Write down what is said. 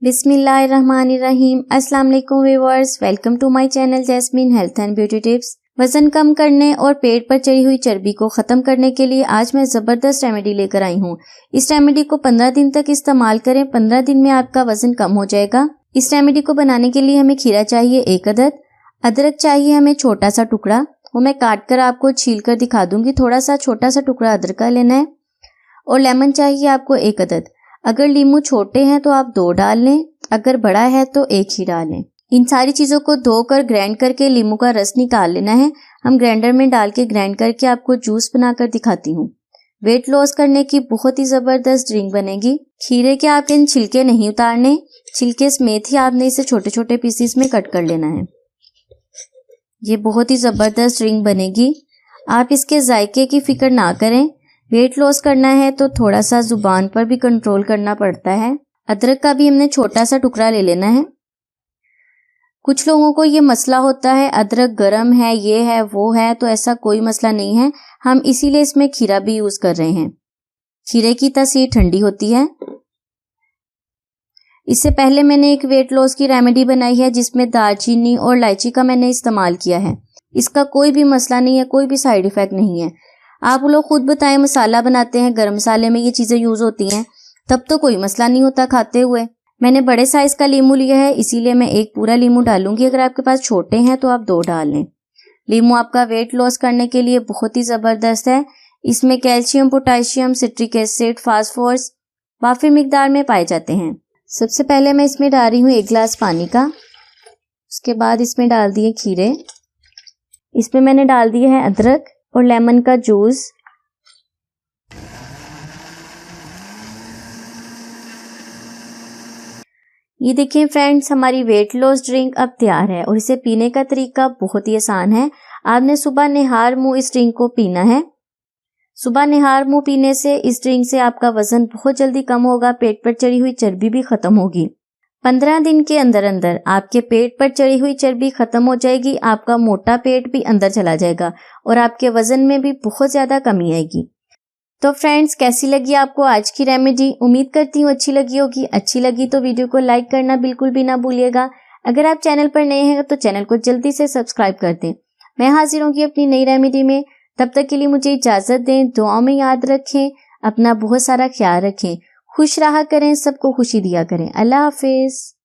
बिस्मिल्लाहिर्रहमानिर्रहीम। अस्सलाम वालेकुम viewers, welcome to my channel Jasmine health and beauty tips. वजन कम करने और पेट पर चढ़ी हुई चर्बी को खत्म करने के लिए आज मैं ज़बरदस्त रेमेडी लेकर आई हूँ। इस रेमेडी को 15 दिन तक इस्तेमाल करें, 15 दिन में आपका वजन कम हो जाएगा। इस रेमेडी को बनाने के लिए हमें खीरा चाहिए 1 अदद, अदरक चाहिए हमें छोटा सा टुकड़ा, वो मैं काट कर आपको छील कर दिखा दूंगी। थोड़ा सा छोटा सा टुकड़ा अदरक का लेना है। और लेमन चाहिए आपको 1 अदद। अगर लीमू छोटे हैं तो आप 2 डाल लें, अगर बड़ा है तो 1 ही डाल लें। इन सारी चीज़ों को धोकर ग्राइंड करके लीमू का रस निकाल लेना है। हम ग्राइंडर में डाल के ग्राइंड करके आपको जूस बनाकर दिखाती हूँ। वेट लॉस करने की बहुत ही ज़बरदस्त ड्रिंक बनेगी। खीरे के आप इन छिलके नहीं उतारने, छिलके समेत ही आपने इसे छोटे छोटे पीसीस में कट कर लेना है। ये बहुत ही ज़बरदस्त ड्रिंक बनेगी। आप इसके जायके की फिक्र ना करें। वेट लॉस करना है तो थोड़ा सा जुबान पर भी कंट्रोल करना पड़ता है। अदरक का भी हमने छोटा सा टुकड़ा ले लेना है। कुछ लोगों को ये मसला होता है अदरक गरम है, ये है वो है, तो ऐसा कोई मसला नहीं है। हम इसीलिए इसमें खीरा भी यूज कर रहे हैं। खीरे की तासीर ठंडी होती है। इससे पहले मैंने एक वेट लॉस की रेमेडी बनाई है जिसमें दालचीनी और इलायची का मैंने इस्तेमाल किया है। इसका कोई भी मसला नहीं है, कोई भी साइड इफेक्ट नहीं है। आप लोग खुद बताएं, मसाला बनाते हैं, गरम मसाले में ये चीज़ें यूज़ होती हैं, तब तो कोई मसला नहीं होता खाते हुए। मैंने बड़े साइज़ का लीमू लिया है, इसीलिए मैं 1 पूरा लीमू डालूंगी। अगर आपके पास छोटे हैं तो आप 2 डाल लें। लीमू आपका वेट लॉस करने के लिए बहुत ही ज़बरदस्त है। इसमें calcium, potassium, citric acid, phosphorus काफ़ी मिकदार में पाए जाते हैं। सबसे पहले मैं इसमें डाल रही हूँ 1 गिलास पानी का। उसके बाद इसमें डाल दिए खीरे। इसमें मैंने डाल दिए हैं अदरक और लेमन का जूस। ये देखिए फ्रेंड्स, हमारी वेट लॉस ड्रिंक अब तैयार है और इसे पीने का तरीका बहुत ही आसान है। आपने सुबह निहार मुंह इस ड्रिंक को पीना है। सुबह निहार मुंह पीने से इस ड्रिंक से आपका वजन बहुत जल्दी कम होगा, पेट पर चढ़ी हुई चर्बी भी खत्म होगी। 15 दिन के अंदर अंदर आपके पेट पर चढ़ी हुई चर्बी खत्म हो जाएगी, आपका मोटा पेट भी अंदर चला जाएगा और आपके वजन में भी बहुत ज़्यादा कमी आएगी। तो फ्रेंड्स, कैसी लगी आपको आज की रेमेडी? उम्मीद करती हूँ अच्छी लगी होगी। अच्छी लगी तो वीडियो को लाइक करना बिल्कुल भी ना भूलिएगा। अगर आप चैनल पर नए हैं तो चैनल को जल्दी से सब्सक्राइब कर दें। मैं हाजिर होंगी अपनी नई रेमेडी में। तब तक के लिए मुझे इजाज़त दें। दुआओं में याद रखें, अपना बहुत सारा ख्याल रखें, खुश रहा करें, सबको खुशी दिया करें। अल्लाह हाफिज़।